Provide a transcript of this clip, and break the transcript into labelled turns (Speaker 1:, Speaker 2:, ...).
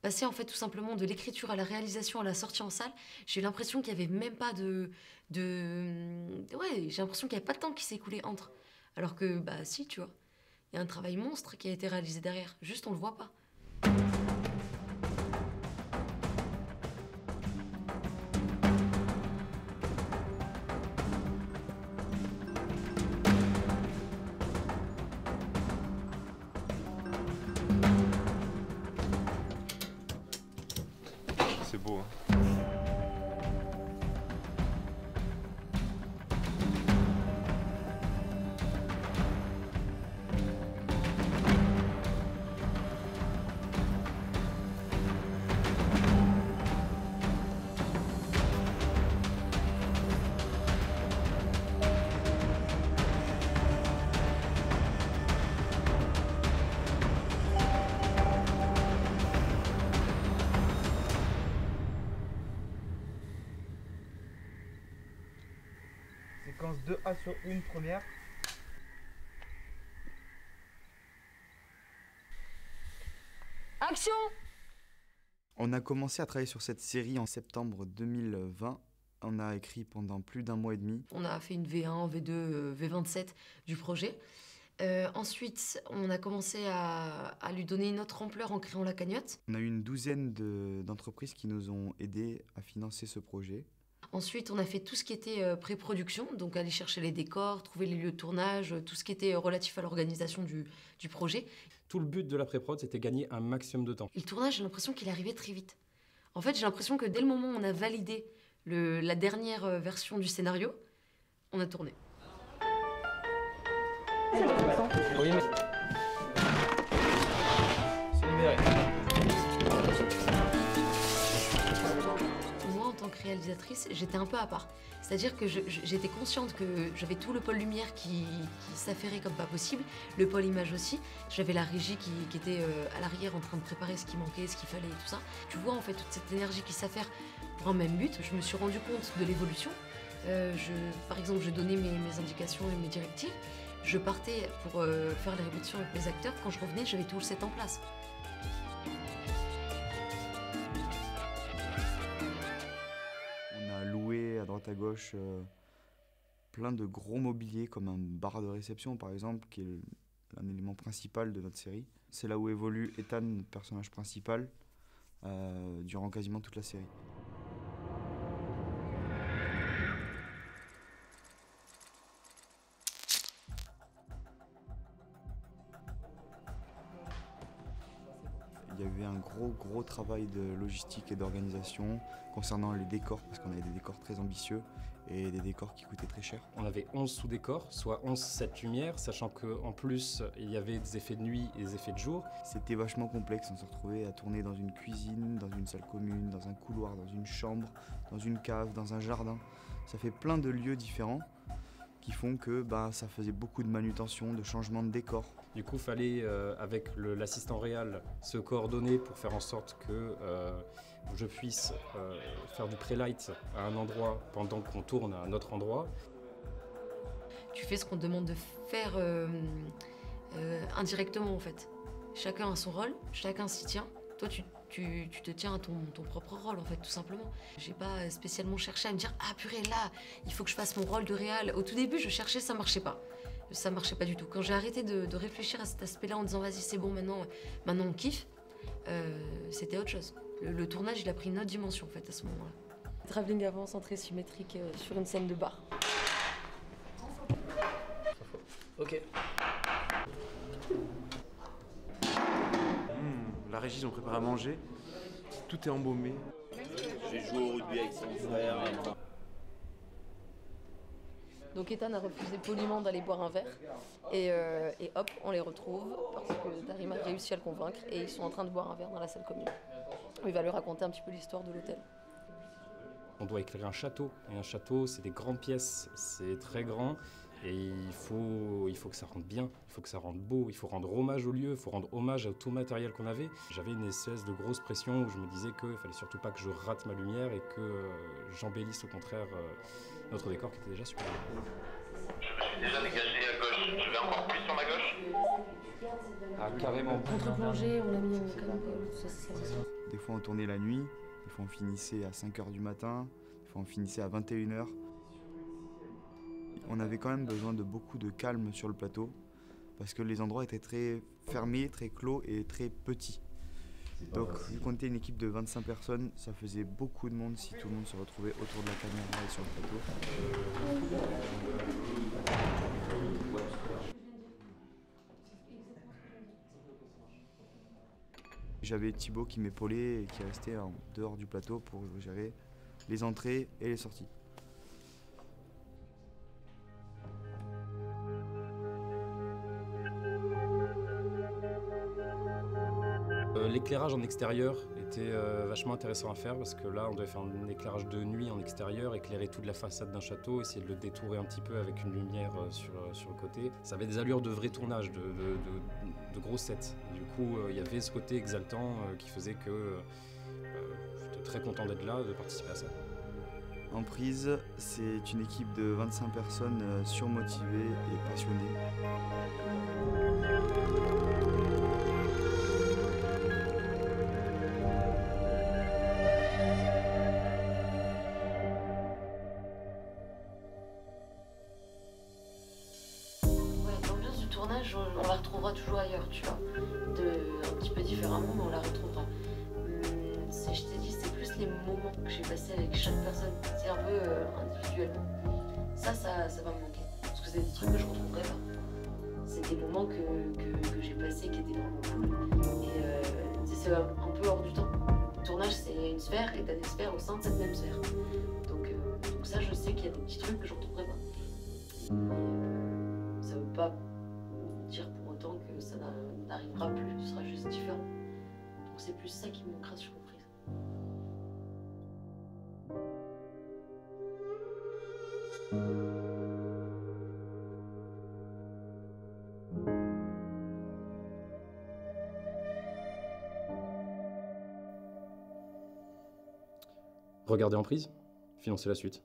Speaker 1: Passer en fait tout simplement de l'écriture à la réalisation à la sortie en salle, j'ai eu l'impression qu'il y avait même pas Ouais, j'ai l'impression qu'il n'y avait pas de temps qui s'est écoulé entre. Alors que, bah si, tu vois, il y a un travail monstre qui a été réalisé derrière, juste on le voit pas.
Speaker 2: C'est beau, hein.
Speaker 3: Séquence 2A sur une première.
Speaker 1: Action!
Speaker 4: On a commencé à travailler sur cette série en septembre 2020. On a écrit pendant plus d'un mois et demi.
Speaker 1: On a fait une V1, V2, V27 du projet. Ensuite, on a commencé à lui donner une autre ampleur en créant la cagnotte.
Speaker 4: On a eu une douzaine d'entreprises qui nous ont aidés à financer ce projet.
Speaker 1: Ensuite, on a fait tout ce qui était pré-production, donc aller chercher les décors, trouver les lieux de tournage, tout ce qui était relatif à l'organisation du projet.
Speaker 5: Tout le but de la pré-prod, c'était gagner un maximum de temps.
Speaker 1: Et le tournage, j'ai l'impression qu'il arrivait très vite. En fait, j'ai l'impression que dès le moment où on a validé la dernière version du scénario, on a tourné.
Speaker 3: Oui, mais. C'est libéré.
Speaker 1: Moi, en tant que réalisatrice, j'étais un peu à part. C'est-à-dire que j'étais consciente que j'avais tout le pôle lumière qui s'affairait comme pas possible, le pôle image aussi. J'avais la régie qui était à l'arrière en train de préparer ce qui manquait, ce qu'il fallait et tout ça. Tu vois, en fait, toute cette énergie qui s'affaire pour un même but, je me suis rendu compte de l'évolution. Par exemple, je donnais mes indications et mes directives. Je partais pour faire les répétitions avec mes acteurs. Quand je revenais, j'avais tout le set en place.
Speaker 4: On a loué à droite à gauche plein de gros mobiliers comme un bar de réception par exemple, qui est un élément principal de notre série. C'est là où évolue Ethan, notre personnage principal, durant quasiment toute la série. Il y a eu un gros travail de logistique et d'organisation concernant les décors, parce qu'on avait des décors très ambitieux et des décors qui coûtaient très cher.
Speaker 5: On avait 11 sous-décors, soit 11 sets lumière, sachant qu'en plus, il y avait des effets de nuit et des effets de jour.
Speaker 4: C'était vachement complexe, on se retrouvait à tourner dans une cuisine, dans une salle commune, dans un couloir, dans une chambre, dans une cave, dans un jardin. Ça fait plein de lieux différents qui font que ça faisait beaucoup de manutention, de changement de décor.
Speaker 5: Du coup, il fallait, avec l'assistant réal, se coordonner pour faire en sorte que je puisse faire du pré-light à un endroit pendant qu'on tourne à un autre endroit.
Speaker 1: Tu fais ce qu'on te demande de faire indirectement, en fait. Chacun a son rôle, chacun s'y tient. Toi, tu te tiens à ton propre rôle, en fait, tout simplement. J'ai pas spécialement cherché à me dire « Ah, purée, là, il faut que je fasse mon rôle de réal ». Au tout début, je cherchais, ça marchait pas. Ça marchait pas du tout. Quand j'ai arrêté de réfléchir à cet aspect-là en disant « Vas-y, c'est bon, maintenant on kiffe », c'était autre chose. Le tournage, il a pris une autre dimension, en fait, à ce moment-là. Travelling avant, centré symétrique sur une scène de bar.
Speaker 3: Ok.
Speaker 2: La régie, ils ont préparé à manger. Tout est embaumé.
Speaker 6: J'ai joué au rugby avec son frère.
Speaker 1: Donc Ethan a refusé poliment d'aller boire un verre et hop, on les retrouve parce que Darim a réussi à le convaincre et ils sont en train de boire un verre dans la salle commune. Il va lui raconter un petit peu l'histoire de l'hôtel.
Speaker 5: On doit éclairer un château, et un château, c'est des grandes pièces, c'est très grand, et il faut que ça rende bien, il faut que ça rende beau, il faut rendre hommage au lieu, il faut rendre hommage à tout le matériel qu'on avait. J'avais une espèce de grosse pression où je me disais qu'il fallait surtout pas que je rate ma lumière et que j'embellisse au contraire notre décor qui était déjà super.
Speaker 6: Je me suis déjà dégagé à gauche. Je vais encore plus sur ma gauche.
Speaker 5: Ah, carrément.
Speaker 1: Contre-plongée, on l'a mis comme ça.
Speaker 4: Des fois on tournait la nuit, des fois on finissait à 5 h du matin, des fois on finissait à 21 h. On avait quand même besoin de beaucoup de calme sur le plateau parce que les endroits étaient très fermés, très clos et très petits. Donc vu qu'on était une équipe de 25 personnes, ça faisait beaucoup de monde si tout le monde se retrouvait autour de la caméra et sur le plateau. J'avais Thibaut qui m'épaulait et qui restait en dehors du plateau pour gérer les entrées et les sorties.
Speaker 5: L'éclairage en extérieur était vachement intéressant à faire parce que là on devait faire un éclairage de nuit en extérieur, éclairer toute la façade d'un château, essayer de le détourer un petit peu avec une lumière sur le côté. Ça avait des allures de vrai tournage, de gros sets. Du coup il y avait ce côté exaltant qui faisait que j'étais très content d'être là, de participer à ça.
Speaker 4: Emprise, c'est une équipe de 25 personnes surmotivées et passionnées.
Speaker 1: On la retrouvera toujours ailleurs, tu vois, un petit peu différemment, mais on la retrouvera. Je t'ai dit, c'est plus les moments que j'ai passés avec chaque personne, c'est un peu individuellement. Ça va me manquer, parce que c'est des trucs que je retrouverai pas. C'est des moments que j'ai passés qui étaient vraiment cool, et c'est un peu hors du temps. Le tournage, c'est une sphère, et t'as des sphères au sein de cette même sphère. Donc ça, je sais qu'il y a des petits trucs que je retrouverai pas. Ça veut pas dire pour autant que ça n'arrivera plus, ce sera juste différent. Donc c'est plus ça qui me manquera sur Emprise.
Speaker 5: Regardez Emprise, financer la suite.